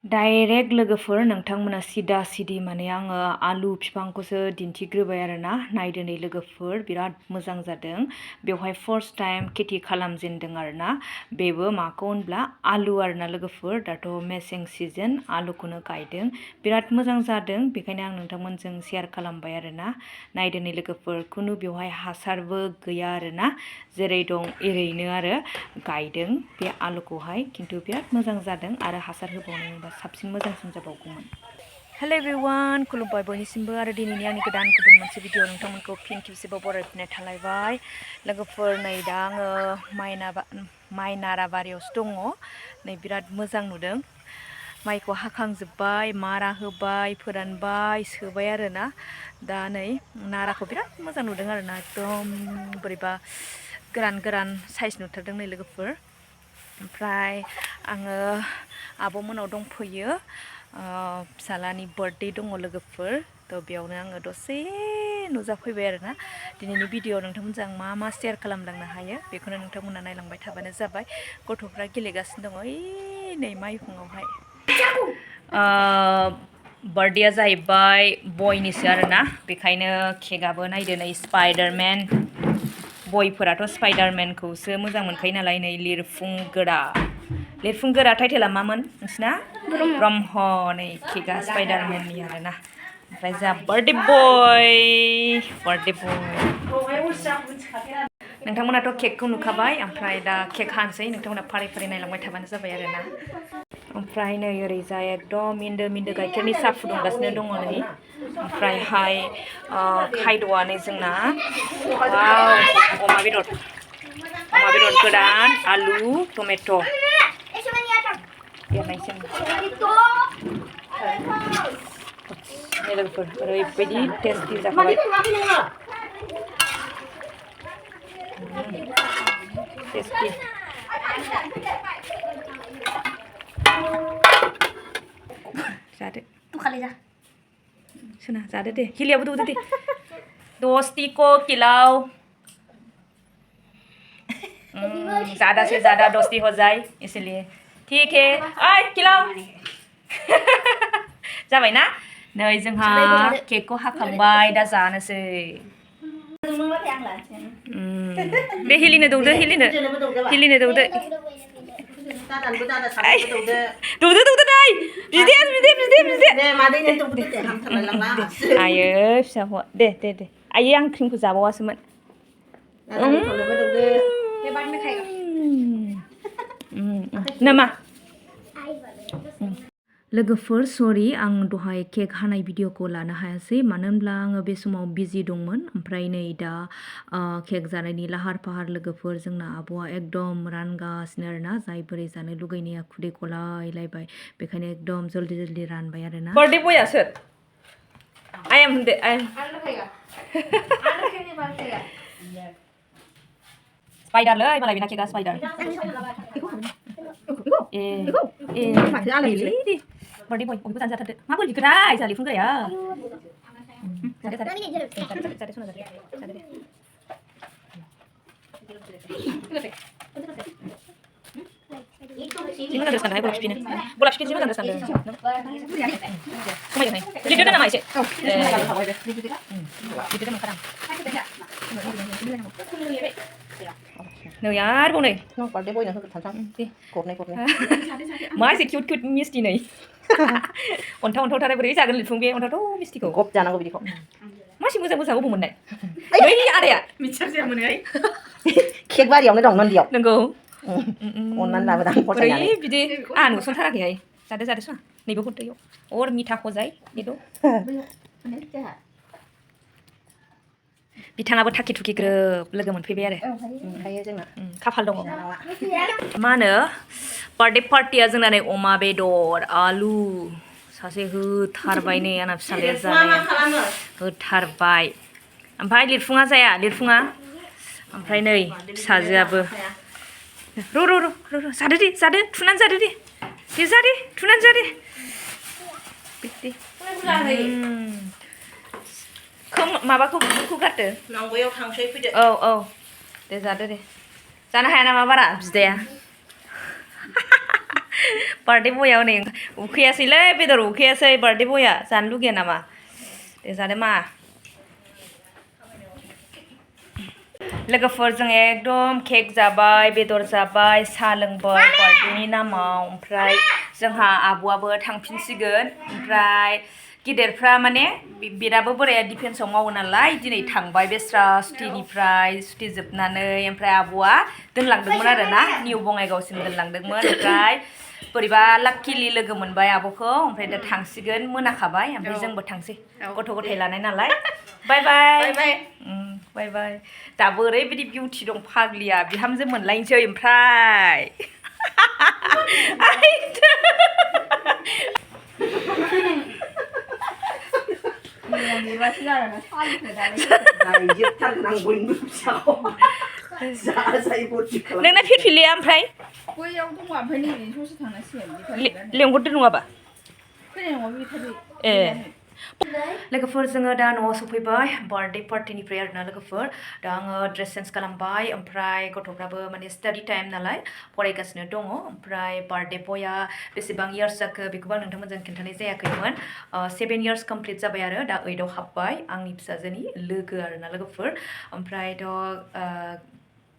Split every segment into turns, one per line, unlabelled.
Direct लोगोफोर नोंथांमोना सिदा सिदि माने आङो आलु बिफांखौसो दिन्थिग्रोबाय आरोना नायदो नै लोगोफोर बिराद मोजां जादों बेवहाय फर्स्ट टाइम खेथि खालामजेनदों आरोना बेबो माखौ होनब्ला आलु आरोना लोगोफोर दाथ' मेसें सिजन आलुखौनो गायदों बिराद मोजां जादों बेखायनो आं नोंथांमोनजों शेयार खालामबाय आरोना नायदो नै लोगोफोर खुनु बेवहाय हासारबो गैया आरोना जेरै दं एरैनो आरो गायदों बे आलुखौहाय खिन्थु बिराद मोजां जादों आरो हासार होबावनाय साबसिन मोजांसिन जाबावगौमोन। हेलो एभ्रिवान खुलुमबाय बयनिसिमबो आरो दिनैनि आंनि गोदान गुबुन मोनसे भिडिअ नोंथांमोनखौ फिन खेबसेबाव बरायफिननाय थालायबाय लोगोफोर नै दा आङो माइ नारा बारियावसो दङ नै बिराद मोजां नुदों माइखौ हाखांजोब्बाय मारा होबाय फोरानबाय सोबाय आरोना दा नै नाराखौ बिराद मोजां नुदों आरोना एकदम बोरैबा गोरान गोरान साइज नुथारदों नै लोगोफोर ओमफ्राय आङो आब'मोनाव दंफैयो फिसालानि बार्थडे दङ लोगोफोर थ' बेयावनो आङो दसे नुजाफैबाय आरोना दिनैनि भिडिअ नोंथांमोनजों आं मा मा शेयार खालामलांनो हायो बेखौनो नोंथांमोना नायलांबाय थाबानो जाबाय गथ'फ्रा गेलेगासिनो दङ ओइ नै माइहुङावहाय बार्थडेया जाहैबाय बयनिसो आरोना बेखायनो केकआबो नायदो नै स्पाइडारमेन बयफोराथ' स्पाइडारमेनखौसो मोजां मोनखायो नालाय नै लिरफुंगोरा टाइटेला मामोन नोंसिना ब्रह्म नै केकआ स्पाइडारमेननि आरोना ओमफ्राय जा बार्थडे बय नोंथांमोनाथ' केकखौ नुखाबाय ओमफ्राय दा केक हानोसै नोंथांमोना फारि फारि नायलांबाय थाबानो जाबाय आरोना ओमफ्राय नै ओरैजाय एकदम मिन्दो गाइखेरनि साहा फुदुंगासिनो दङ नै ओमफ्रायहाय खायद'आ नै जोंना अमा बेदर गोरान आलु टमेट' एरनायसै लोगोफोर ओरैबायदि टेस्टि जाखाबाय टेस्टि जादो सोना जादो दे हिलियाबो दौदो दे दोस्ती को खिलाओ ज़्यादा से ज़्यादा दोस्ती हो जाए इसलिए ठीक है ओइ खिलाओ जाबाय ना नै जोंहा केकखौ हाखांबाय दा जानोसै दे हिलिनो दौदो दौदो नै बिदे आयो फिसा हौवा दे आयै आं क्रिमखौ जाबावासोमोन नामा लोगोफोर सरि आं दहाय केक हानाय भिडिअखौ लानो हायासै मानो होनब्ला आङो बे समाव बिजि दंमोन ओमफ्राय नै दा केक जानायनि लाहार फाहार लोगोफोर जोंना आब'आ एकदम रानगासिनो आरोना जाय बोरै जानो लुगैनाया खुदै गलायलायबाय बेखायनो एकदम जल्दि रानबाय आरोना बार्थडे बया सोर आइ एम होनदो स्पाइडारलै मालाय बेना केकआ स्पाइडार बार्थडे बय बयबो जानो जाथारदो माबोरै बिखोनाय जाहा लिरफुंगोराया जादो सना जादो जि मोजां ड्रेस गानदोंहाय गलाब फिफिन जि मोजां ड्रेस गानदों समायदोंहाय लिरदो नामा एसे लिरदो मोनखादां नै आरोबाव नै बार्थडे बयनो होगोन थांसां गरनै मा एसे किउट मिस्टि नै अन्थावथार बोरै जागोन लिरफुं बे अन्थावथाव मिस्टिखौ गब जानांगौ बिदिखौ मासि मोजां अबाव मोननाय बै आदाया मिथिसार जायामोनहाय केक बारियावनो दं नन्दियाव नंगौ अननानै लाबोदां बोरै बिदि आं नुसनथाराखैहाय जादो सना नैबे हरदो और मिठा खजाय बेखौ बिथाङाबो थाखि थुखि ग्रोब लोगो मोनफैबाय आरो ओमफ्राय जोंना खाफाल दङ मा होनो बार्थडे पार्टिया जोंना नै अमा बेदर आलु सासे होथारबाय नै आंना फिसालाया जानाया होथारबाय ओमफ्राय लिरफुङा जाया ओमफ्राय नै फिसाजोआबो र' जादो थुनानै जादो दे थुनानै जादे माबाखौ गारदो नांगौयाव थांसै फैदो औ दे जादो दे जानो हाया नामा बारा बिदाया बार्थडे बया हनै उखैयासैलै बेदर उखैयासै बार्थडे बया जानो लुगैया नामा दे जादो मा लोगोफोर जों एकदम केक जाबाय बेदर जाबाय साहा लोंबाय बार्थडेनि नामाव ओमफ्राय जोंहा आब'आबो थांफिनसिगोन ओमफ्राय गिदिरफ्रा माने बिदाबो बोराया डिफेन्सआव मावो नालाय दिनै थांबाय बेस्रा सुटिनिफ्राय सुटि जोबनानै ओमफ्राय आब'आ दोनलांदोंमोन आरो ना निउ बङाइगावसिम दोनलांदोंमोन ओमफ्राय बोरैबा लाकिलि लोगो मोनबाय आब'खौ ओमफ्राय दा थांसिगोन मोनाखाबाय ओमफ्राय जोंबो थांसै गथ' गथाय लानाय नालाय बाय बाय बाय बाय दाबो ओरैबायदि बिउटि दं फाग्लिया बिहामजो मोनलायनोसै ओमफ्राय नोंना फिरफिलिया ओमफ्राय लेंहरदो नङाबा ए लोगोफोर जोङो दा न'आव सफैबाय बार्थडे पार्टिनिफ्राय आरोना लोगोफोर दा आङो ड्रेस चेन्ज खालामबाय ओमफ्राय गथ'फ्राबो माने स्टाडि टाइम नालाय फरायगासिनो दङ ओमफ्राय बार्थडे बया बेसेबां इयार्स जाखो बेखौबो आं नोंथांमोनजों खिन्थानाय जायाखैमोन 7 इयार्स कमप्लिट जाबाय आरो दा 8आव हाबबाय आंनि फिसाजोनि लोगो आरोना लोगोफोर ओमफ्रायथ'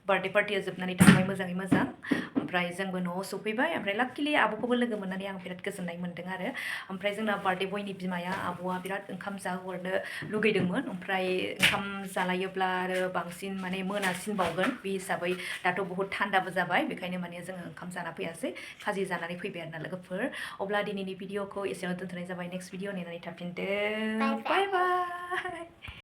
बार्थडे पार्टिया जोबनानै थांबाय मोजाङै मोजां ओमफ्राय जोंबो न'आव सफैबाय ओमफ्राय लाकिलि आब'खौबो लोगो मोननानै आं बिराद गोजोननाय मोन्दों आरो ओमफ्राय जोंना बार्थडे बयनि बिमाया आब'आ बिराद ओंखाम जाहरनो लुगैदोंमोन ओमफ्राय ओंखाम जालायोब्ला आरो बांसिन माने मोनासिनबावगोन बे हिसाबै दाथ' बहुद थान्दाबो जाबाय बेखायनो माने जोङो ओंखाम जाना फैयासै खाजि जानानै फैबाय आरोना लोगोफोर अब्ला दिनैनि भिडिअखौ एसेयावनो दोनथ'नाय जाबाय नेक्स्ट भिडिअ नेनानै थाफिनदो बाय बाय